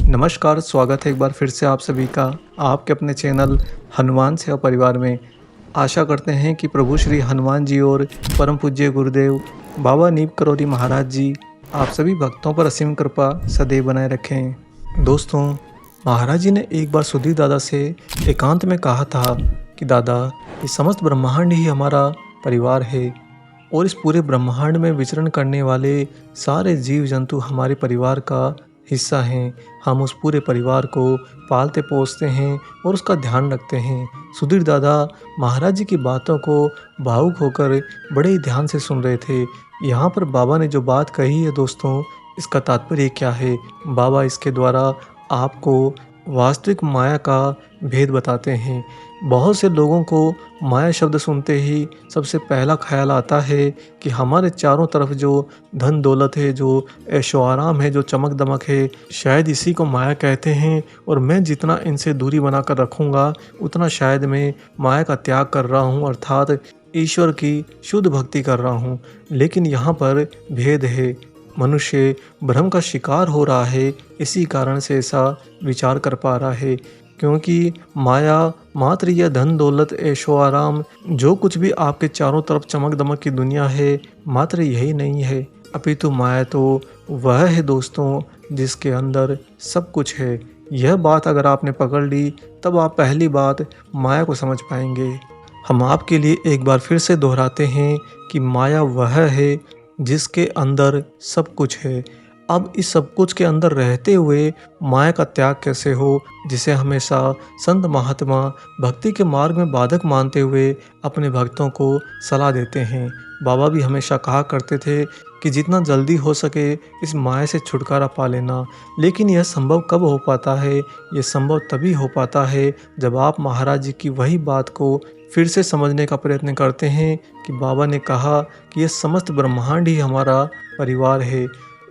नमस्कार, स्वागत है एक बार फिर से आप सभी का आपके अपने चैनल हनुमान सेवा परिवार में। आशा करते हैं कि प्रभु श्री हनुमान जी और परम पूज्य गुरुदेव बाबा नीम करौरी महाराज जी आप सभी भक्तों पर असीम कृपा सदैव बनाए रखें। दोस्तों, महाराज जी ने एक बार सुधीर दादा से एकांत में कहा था कि दादा, ये समस्त ब्रह्मांड ही हमारा परिवार है और इस पूरे ब्रह्मांड में विचरण करने वाले सारे जीव जंतु हमारे परिवार का हिस्सा हैं। हम उस पूरे परिवार को पालते पोसते हैं और उसका ध्यान रखते हैं। सुधीर दादा महाराज जी की बातों को भावुक होकर बड़े ही ध्यान से सुन रहे थे। यहाँ पर बाबा ने जो बात कही है दोस्तों, इसका तात्पर्य क्या है? बाबा इसके द्वारा आपको वास्तविक माया का भेद बताते हैं। बहुत से लोगों को माया शब्द सुनते ही सबसे पहला ख्याल आता है कि हमारे चारों तरफ जो धन दौलत है, जो ऐशो आराम है, जो चमक दमक है, शायद इसी को माया कहते हैं और मैं जितना इनसे दूरी बनाकर रखूँगा उतना शायद मैं माया का त्याग कर रहा हूँ, अर्थात ईश्वर की शुद्ध भक्ति कर रहा हूँ। लेकिन यहाँ पर भेद है। मनुष्य भ्रम का शिकार हो रहा है, इसी कारण से ऐसा विचार कर पा रहा है, क्योंकि माया मात्र यह धन दौलत ऐशो आराम जो कुछ भी आपके चारों तरफ चमक दमक की दुनिया है, मात्र यही नहीं है, अपितु माया तो वह है दोस्तों जिसके अंदर सब कुछ है। यह बात अगर आपने पकड़ ली तब आप पहली बात माया को समझ पाएंगे। हम आपके लिए एक बार फिर से दोहराते हैं कि माया वह है जिसके अंदर सब कुछ है। अब इस सब कुछ के अंदर रहते हुए माया का त्याग कैसे हो, जिसे हमेशा संत महात्मा भक्ति के मार्ग में बाधक मानते हुए अपने भक्तों को सलाह देते हैं। बाबा भी हमेशा कहा करते थे कि जितना जल्दी हो सके इस माया से छुटकारा पा लेना। लेकिन यह संभव कब हो पाता है? यह संभव तभी हो पाता है जब आप महाराज जी की वही बात को फिर से समझने का प्रयत्न करते हैं कि बाबा ने कहा कि यह समस्त ब्रह्मांड ही हमारा परिवार है।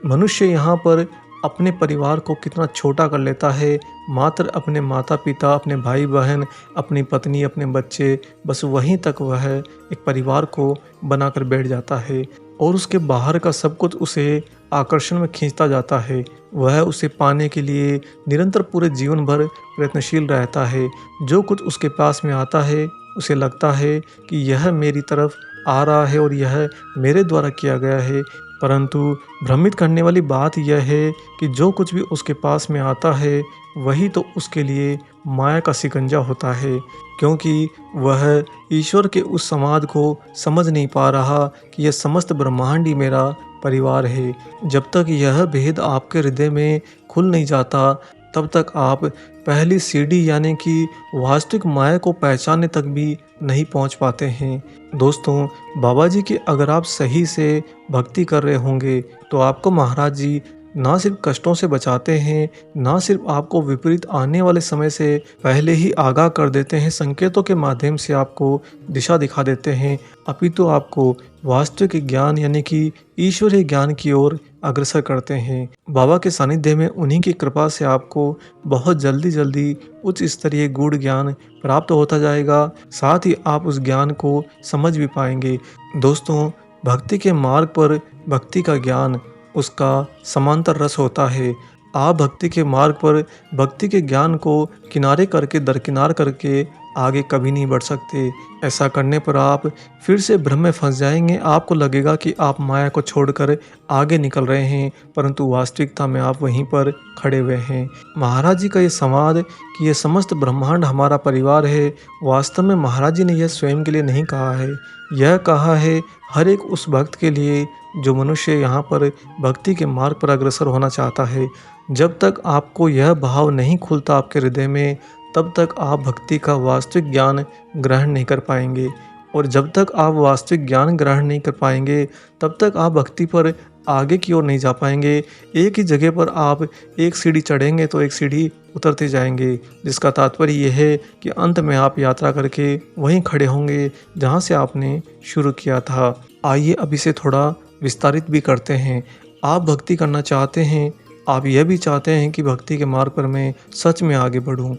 मनुष्य यहाँ पर अपने परिवार को कितना छोटा कर लेता है, मात्र अपने माता पिता, अपने भाई बहन, अपनी पत्नी, अपने बच्चे, बस वहीं तक वह एक परिवार को बनाकर बैठ जाता है और उसके बाहर का सब कुछ उसे आकर्षण में खींचता जाता है। वह उसे पाने के लिए निरंतर पूरे जीवन भर प्रयत्नशील रहता है। जो कुछ उसके पास में आता है उसे लगता है कि यह मेरी तरफ आ रहा है और यह मेरे द्वारा किया गया है, परंतु भ्रमित करने वाली बात यह है कि जो कुछ भी उसके पास में आता है वही तो उसके लिए माया का शिकंजा होता है, क्योंकि वह ईश्वर के उस समाध को समझ नहीं पा रहा कि यह समस्त ब्रह्मांड ही मेरा परिवार है। जब तक यह भेद आपके हृदय में खुल नहीं जाता तब तक आप पहली सीढ़ी यानी कि वास्तविक माया को पहचानने तक भी नहीं पहुंच पाते हैं। दोस्तों, बाबा जी की अगर आप सही से भक्ति कर रहे होंगे तो आपको महाराज जी ना सिर्फ कष्टों से बचाते हैं, ना सिर्फ आपको विपरीत आने वाले समय से पहले ही आगाह कर देते हैं, संकेतों के माध्यम से आपको दिशा दिखा देते हैं, अपितु आपको वास्तविक ज्ञान यानी कि ईश्वरीय ज्ञान की ओर अग्रसर करते हैं। बाबा के सानिध्य में उन्हीं की कृपा से आपको बहुत जल्दी उच्च स्तरीय गूढ़ ज्ञान प्राप्त होता जाएगा, साथ ही आप उस ज्ञान को समझ भी पाएंगे। दोस्तों, भक्ति के मार्ग पर भक्ति का ज्ञान उसका समांतर रस होता है। आप भक्ति के मार्ग पर भक्ति के ज्ञान को किनारे करके दरकिनार करके आगे कभी नहीं बढ़ सकते। ऐसा करने पर आप फिर से भ्रम में फंस जाएंगे। आपको लगेगा कि आप माया को छोड़कर आगे निकल रहे हैं, परंतु वास्तविकता में आप वहीं पर खड़े हुए हैं। महाराज जी का ये संवाद कि यह समस्त ब्रह्मांड हमारा परिवार है, वास्तव में महाराज जी ने यह स्वयं के लिए नहीं कहा है, यह कहा है हर एक उस भक्त के लिए जो मनुष्य यहाँ पर भक्ति के मार्ग पर अग्रसर होना चाहता है। जब तक आपको यह भाव नहीं खुलता आपके हृदय में, तब तक आप भक्ति का वास्तविक ज्ञान ग्रहण नहीं कर पाएंगे, और जब तक आप वास्तविक ज्ञान ग्रहण नहीं कर पाएंगे तब तक आप भक्ति पर आगे की ओर नहीं जा पाएंगे। एक ही जगह पर आप एक सीढ़ी चढ़ेंगे तो एक सीढ़ी उतरते जाएंगे, जिसका तात्पर्य यह है कि अंत में आप यात्रा करके वहीं खड़े होंगे जहां से आपने शुरू किया था। आइए अब इसे थोड़ा विस्तारित भी करते हैं। आप भक्ति करना चाहते हैं, आप यह भी चाहते हैं कि भक्ति के मार्ग पर मैं सच में आगे बढ़ूं,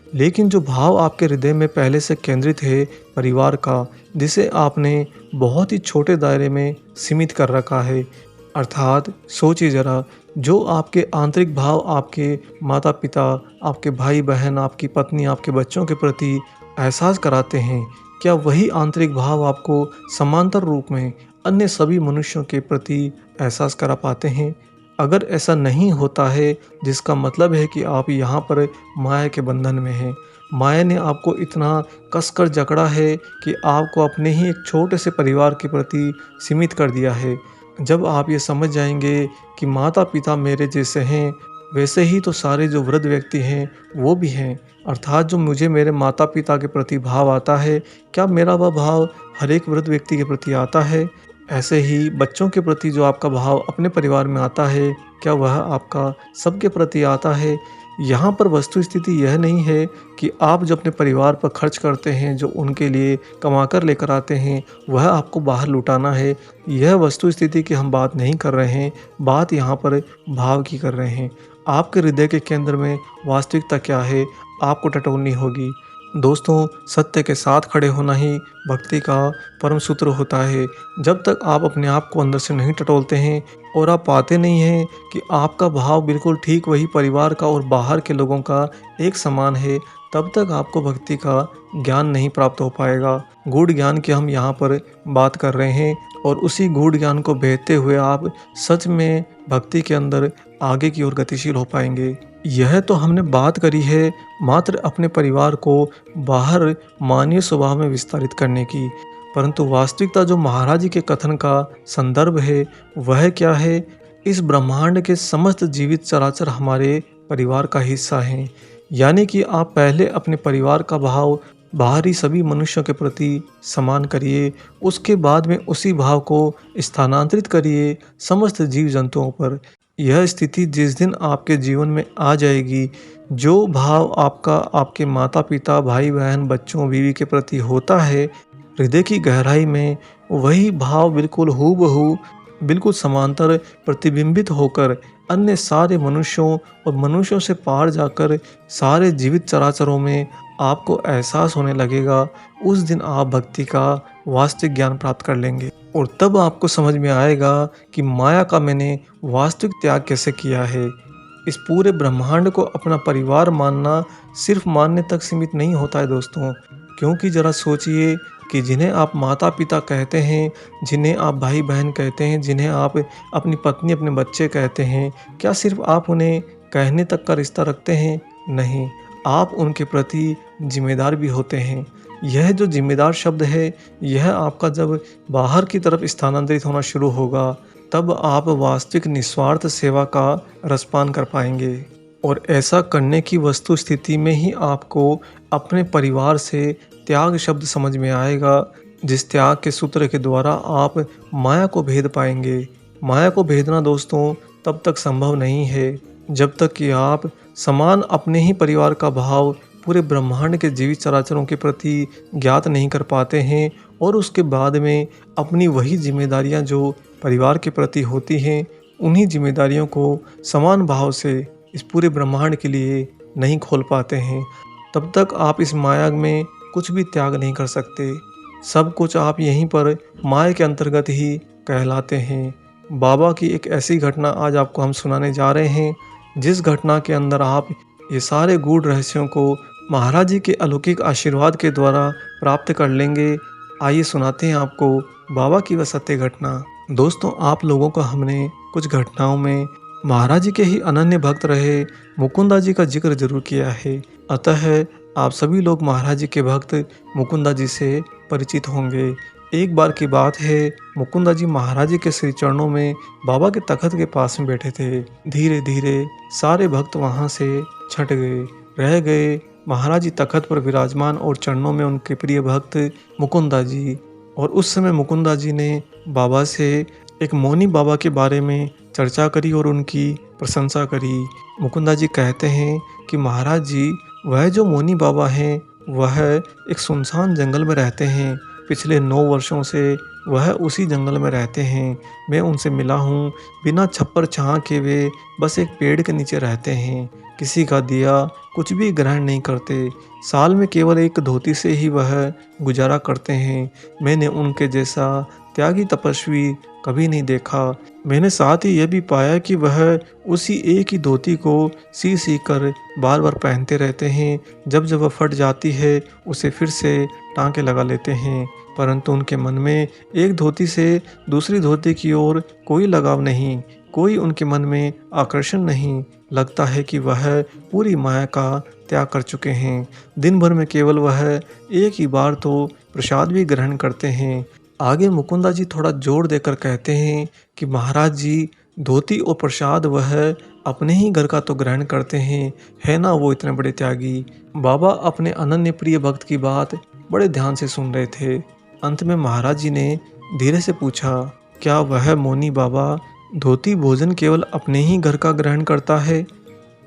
लेकिन जो भाव आपके हृदय में पहले से केंद्रित है परिवार का, जिसे आपने बहुत ही छोटे दायरे में सीमित कर रखा है, अर्थात सोचिए ज़रा, जो आपके आंतरिक भाव आपके माता-पिता, आपके भाई-बहन, आपकी पत्नी, आपके बच्चों के प्रति एहसास कराते हैं, क्या वही आंतरिक भाव आपको समांतर रूप में अन्य सभी मनुष्यों के प्रति एहसास करा पाते हैं? अगर ऐसा नहीं होता है, जिसका मतलब है कि आप यहाँ पर माया के बंधन में हैं। माया ने आपको इतना कसकर जकड़ा है कि आपको अपने ही एक छोटे से परिवार के प्रति सीमित कर दिया है। जब आप ये समझ जाएँगे कि माता-पिता मेरे जैसे हैं, वैसे ही तो सारे जो वृद्ध व्यक्ति हैं, वो भी हैं। अर्थात जो मुझे मेरे माता-पिता के प्रति भाव आता है, क्या मेरा वह भाव हर एक वृद्ध व्यक्ति के प्रति आता है? ऐसे ही बच्चों के प्रति जो आपका भाव अपने परिवार में आता है, क्या वह आपका सबके प्रति आता है? यहाँ पर वस्तु स्थिति यह नहीं है कि आप जो अपने परिवार पर खर्च करते हैं, जो उनके लिए कमा कर लेकर आते हैं, वह आपको बाहर लुटाना है। यह वस्तु स्थिति की हम बात नहीं कर रहे हैं, बात यहाँ पर भाव की कर रहे हैं। आपके हृदय के केंद्र में वास्तविकता क्या है, आपको टटोलनी होगी। दोस्तों, सत्य के साथ खड़े होना ही भक्ति का परम सूत्र होता है। जब तक आप अपने आप को अंदर से नहीं टटोलते हैं और आप पाते नहीं हैं कि आपका भाव बिल्कुल ठीक वही परिवार का और बाहर के लोगों का एक समान है, तब तक आपको भक्ति का ज्ञान नहीं प्राप्त हो पाएगा। गूढ़ ज्ञान की हम यहाँ पर बात कर रहे हैं और उसी गूढ़ ज्ञान को भेदते हुए आप सच में भक्ति के अंदर आगे की ओर गतिशील हो पाएंगे। यह तो हमने बात करी है मात्र अपने परिवार को बाहर मानवीय स्वभाव में विस्तारित करने की, परंतु वास्तविकता जो महाराज जी के कथन का संदर्भ है, वह क्या है? इस ब्रह्मांड के समस्त जीवित चराचर हमारे परिवार का हिस्सा हैं। यानी कि आप पहले अपने परिवार का भाव बाहरी सभी मनुष्यों के प्रति समान करिए, उसके बाद में उसी भाव को स्थानांतरित करिए समस्त जीव जंतुओं पर। यह स्थिति जिस दिन आपके जीवन में आ जाएगी, जो भाव आपका आपके माता-पिता, भाई-बहन, बच्चों, बीवी के प्रति होता है, हृदय की गहराई में वही भाव बिल्कुल हूबहू, बिल्कुल समांतर प्रतिबिंबित होकर अन्य सारे मनुष्यों और मनुष्यों से पार जाकर सारे जीवित चराचरों में आपको एहसास होने लगेगा। उस दिन आप भक्ति का वास्तविक ज्ञान प्राप्त कर लेंगे और तब आपको समझ में आएगा कि माया का मैंने वास्तविक त्याग कैसे किया है। इस पूरे ब्रह्मांड को अपना परिवार मानना सिर्फ मानने तक सीमित नहीं होता है दोस्तों, क्योंकि ज़रा सोचिए कि जिन्हें आप माता-पिता कहते हैं, जिन्हें आप भाई-बहन कहते हैं, जिन्हें आप अपनी पत्नी, अपने बच्चे कहते हैं, क्या सिर्फ आप उन्हें कहने तक का रिश्ता रखते हैं? नहीं, आप उनके प्रति जिम्मेदार भी होते हैं। यह जो जिम्मेदार शब्द है, यह आपका जब बाहर की तरफ स्थानांतरित होना शुरू होगा, तब आप वास्तविक निस्वार्थ सेवा का रसपान कर पाएंगे। और ऐसा करने की वस्तु स्थिति में ही आपको अपने परिवार से त्याग शब्द समझ में आएगा, जिस त्याग के सूत्र के द्वारा आप माया को भेद पाएंगे। माया को भेदना दोस्तों तब तक संभव नहीं है, जब तक कि आप समान अपने ही परिवार का भाव पूरे ब्रह्मांड के जीवित चराचरों के प्रति ज्ञात नहीं कर पाते हैं और उसके बाद में अपनी वही जिम्मेदारियां जो परिवार के प्रति होती हैं, उन्हीं जिम्मेदारियों को समान भाव से इस पूरे ब्रह्मांड के लिए नहीं खोल पाते हैं। तब तक आप इस माया में कुछ भी त्याग नहीं कर सकते। सब कुछ आप यहीं पर माया के अंतर्गत ही कहलाते हैं। बाबा की एक ऐसी घटना आज आपको हम सुनाने जा रहे हैं, जिस घटना के अंदर आप ये सारे गूढ़ रहस्यों को महाराज जी के अलौकिक आशीर्वाद के द्वारा प्राप्त कर लेंगे। आइए सुनाते हैं आपको बाबा की वह सत्य घटना। दोस्तों, आप लोगों को हमने कुछ घटनाओं में महाराज जी के ही अनन्य भक्त रहे मुकुंदा जी का जिक्र जरूर किया है, अतः आप सभी लोग महाराज जी के भक्त मुकुंदा जी से परिचित होंगे। एक बार की बात है, मुकुंदा जी महाराज जी के श्री चरणों में बाबा के तखत के पास में बैठे थे। धीरे धीरे सारे भक्त वहां से छट गए, रह गए महाराज जी तखत पर विराजमान और चरणों में उनके प्रिय भक्त मुकुंदा जी। और उस समय मुकुंदा जी ने बाबा से एक मौनी बाबा के बारे में चर्चा करी और उनकी प्रशंसा करी। मुकुंदा जी कहते हैं कि महाराज जी, वह जो मौनी बाबा हैं, वह एक सुनसान जंगल में रहते हैं। पिछले 9 वर्षों से वह उसी जंगल में रहते हैं। मैं उनसे मिला हूँ। बिना छप्पर छां के वे बस एक पेड़ के नीचे रहते हैं। किसी का दिया कुछ भी ग्रहण नहीं करते। साल में केवल एक धोती से ही वह गुजारा करते हैं। मैंने उनके जैसा त्यागी तपस्वी कभी नहीं देखा। मैंने साथ ही यह भी पाया कि वह उसी एक ही धोती को सी कर बार बार पहनते रहते हैं। जब जब वह फट जाती है उसे फिर से टाँके लगा लेते हैं, परंतु उनके मन में एक धोती से दूसरी धोती की ओर कोई लगाव नहीं, कोई उनके मन में आकर्षण नहीं। लगता है कि वह पूरी माया का त्याग कर चुके हैं। दिन भर में केवल वह एक ही बार तो प्रसाद भी ग्रहण करते हैं। आगे मुकुंदा जी थोड़ा जोर देकर कहते हैं कि महाराज जी, धोती और प्रसाद वह अपने ही घर का तो ग्रहण करते हैं, है ना वो इतने बड़े त्यागी। बाबा अपने अनन्य प्रिय भक्त की बात बड़े ध्यान से सुन रहे थे। अंत में महाराज जी ने धीरे से पूछा, क्या वह मौनी बाबा धोती भोजन केवल अपने ही घर का ग्रहण करता है?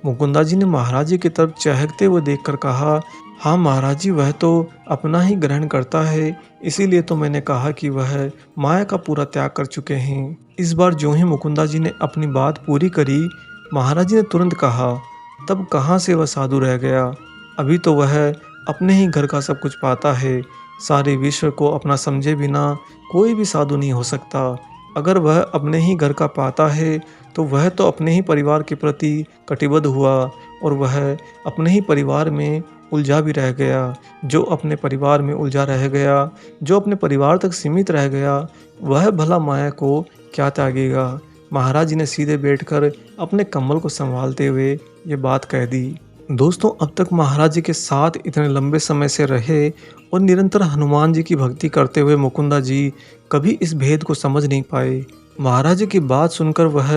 मुकुंदा जी ने महाराज जी की तरफ चहकते हुए देखकर कहा, हाँ महाराज जी, वह तो अपना ही ग्रहण करता है, इसीलिए तो मैंने कहा कि वह माया का पूरा त्याग कर चुके हैं। इस बार जो ही मुकुंदा जी ने अपनी बात पूरी करी, महाराज जी ने तुरंत कहा, तब कहाँ से वह साधु रह गया? अभी तो वह अपने ही घर का सब कुछ पाता है। सारे विश्व को अपना समझे बिना कोई भी साधु नहीं हो सकता। अगर वह अपने ही घर का पाता है तो वह तो अपने ही परिवार के प्रति कटिबद्ध हुआ, और वह अपने ही परिवार में उलझा भी रह गया। जो अपने परिवार में उलझा रह गया, जो अपने परिवार तक सीमित रह गया, वह भला माया को क्या त्यागेगा? महाराज जी ने सीधे बैठकर अपने कम्बल को संभालते हुए ये बात कह दी। दोस्तों, अब तक महाराज जी के साथ इतने लंबे समय से रहे और निरंतर हनुमान जी की भक्ति करते हुए मुकुंदा जी कभी इस भेद को समझ नहीं पाए। महाराज जी की बात सुनकर वह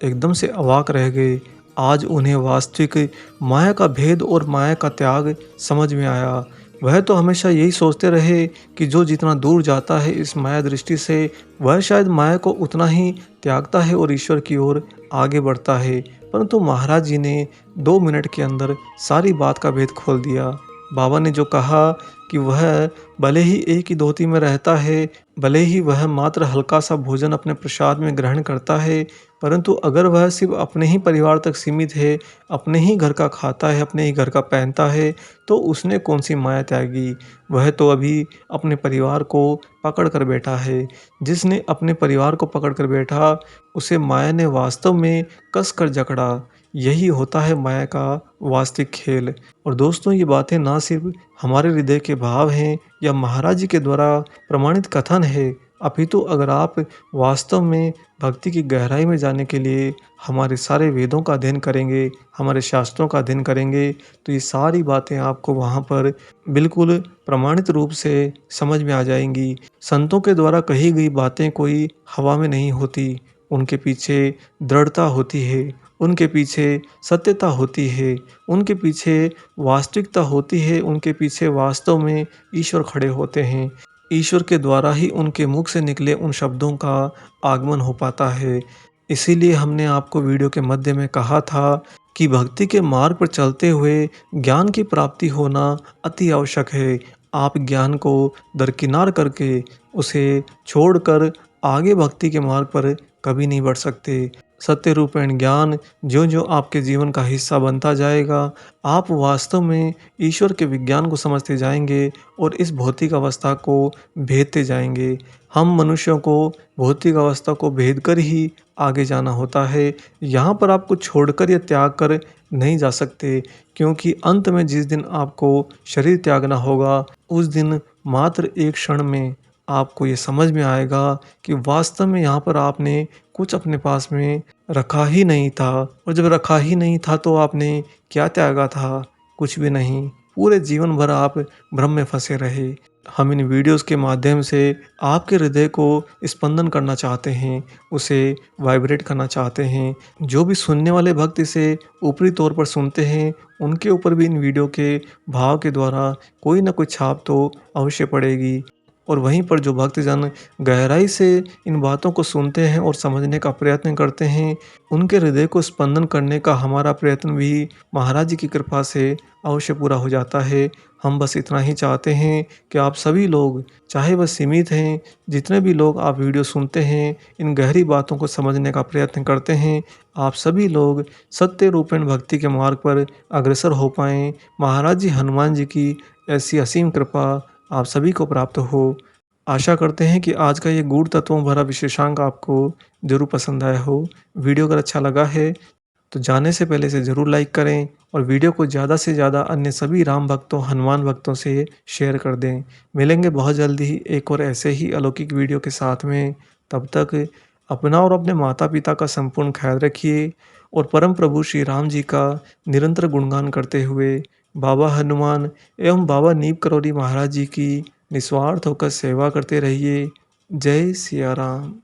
एकदम से अवाक रह गए। आज उन्हें वास्तविक माया का भेद और माया का त्याग समझ में आया। वह तो हमेशा यही सोचते रहे कि जो जितना दूर जाता है इस माया दृष्टि से, वह शायद माया को उतना ही त्यागता है और ईश्वर की ओर आगे बढ़ता है। परंतु महाराज जी ने 2 मिनट के अंदर सारी बात का भेद खोल दिया। बाबा ने जो कहा कि वह भले ही एक ही धोती में रहता है, भले ही वह मात्र हल्का सा भोजन अपने प्रसाद में ग्रहण करता है, परंतु अगर वह सिर्फ अपने ही परिवार तक सीमित है, अपने ही घर का खाता है, अपने ही घर का पहनता है, तो उसने कौन सी माया त्यागी? वह तो अभी अपने परिवार को पकड़ कर बैठा है। जिसने अपने परिवार को पकड़ कर बैठा, उसे माया ने वास्तव में कस कर जकड़ा। यही होता है माया का वास्तविक खेल। और दोस्तों, ये बातें ना सिर्फ हमारे हृदय के भाव हैं या महाराज जी के द्वारा प्रमाणित कथन है, अपितु अगर आप वास्तव में भक्ति की गहराई में जाने के लिए हमारे सारे वेदों का अध्ययन करेंगे, हमारे शास्त्रों का अध्ययन करेंगे, तो ये सारी बातें आपको वहाँ पर बिल्कुल प्रमाणित रूप से समझ में आ जाएंगी। संतों के द्वारा कही गई बातें कोई हवा में नहीं होती, उनके पीछे दृढ़ता होती है, उनके पीछे सत्यता होती है, उनके पीछे वास्तविकता होती है, उनके पीछे वास्तव में ईश्वर खड़े होते हैं। ईश्वर के द्वारा ही उनके मुख से निकले उन शब्दों का आगमन हो पाता है। इसीलिए हमने आपको वीडियो के मध्य में कहा था कि भक्ति के मार्ग पर चलते हुए ज्ञान की प्राप्ति होना अति आवश्यक है। आप ज्ञान को दरकिनार करके उसे छोड़कर आगे भक्ति के मार्ग पर कभी नहीं बढ़ सकते। सत्य रूपेण ज्ञान ज्यों ज्यों आपके जीवन का हिस्सा बनता जाएगा, आप वास्तव में ईश्वर के विज्ञान को समझते जाएंगे और इस भौतिक अवस्था को भेदते जाएंगे। हम मनुष्यों को भौतिक अवस्था को भेद कर ही आगे जाना होता है। यहाँ पर आपको छोड़कर या त्याग कर नहीं जा सकते, क्योंकि अंत में जिस दिन आपको शरीर त्यागना होगा, उस दिन मात्र एक क्षण में आपको ये समझ में आएगा कि वास्तव में यहाँ पर आपने कुछ अपने पास में रखा ही नहीं था, और जब रखा ही नहीं था तो आपने क्या त्यागा था? कुछ भी नहीं। पूरे जीवन भर आप भ्रम में फंसे रहे। हम इन वीडियोस के माध्यम से आपके हृदय को स्पंदन करना चाहते हैं, उसे वाइब्रेट करना चाहते हैं। जो भी सुनने वाले भक्त इसे ऊपरी तौर पर सुनते हैं, उनके ऊपर भी इन वीडियो के भाव के द्वारा कोई ना कोई छाप तो अवश्य पड़ेगी। और वहीं पर जो भक्तजन गहराई से इन बातों को सुनते हैं और समझने का प्रयत्न करते हैं, उनके हृदय को स्पंदन करने का हमारा प्रयत्न भी महाराज जी की कृपा से अवश्य पूरा हो जाता है। हम बस इतना ही चाहते हैं कि आप सभी लोग, चाहे वह सीमित हैं, जितने भी लोग आप वीडियो सुनते हैं, इन गहरी बातों को समझने का प्रयत्न करते हैं, आप सभी लोग सत्य रूपेण भक्ति के मार्ग पर अग्रसर हो पाएँ। महाराज जी हनुमान जी की ऐसी असीम कृपा आप सभी को प्राप्त हो। आशा करते हैं कि आज का ये गूढ़ तत्वों भरा विशेषांक आपको ज़रूर पसंद आया हो। वीडियो अगर अच्छा लगा है तो जाने से पहले इसे ज़रूर लाइक करें और वीडियो को ज़्यादा से ज़्यादा अन्य सभी राम भक्तों, हनुमान भक्तों से शेयर कर दें। मिलेंगे बहुत जल्दी ही एक और ऐसे ही अलौकिक वीडियो के साथ में। तब तक अपना और अपने माता-पिता का संपूर्ण ख़्याल रखिए और परम प्रभु श्री राम जी का निरंतर गुणगान करते हुए बाबा हनुमान एवं बाबा नीम करौली महाराज जी की निस्वार्थ होकर सेवा करते रहिए। जय सिया राम।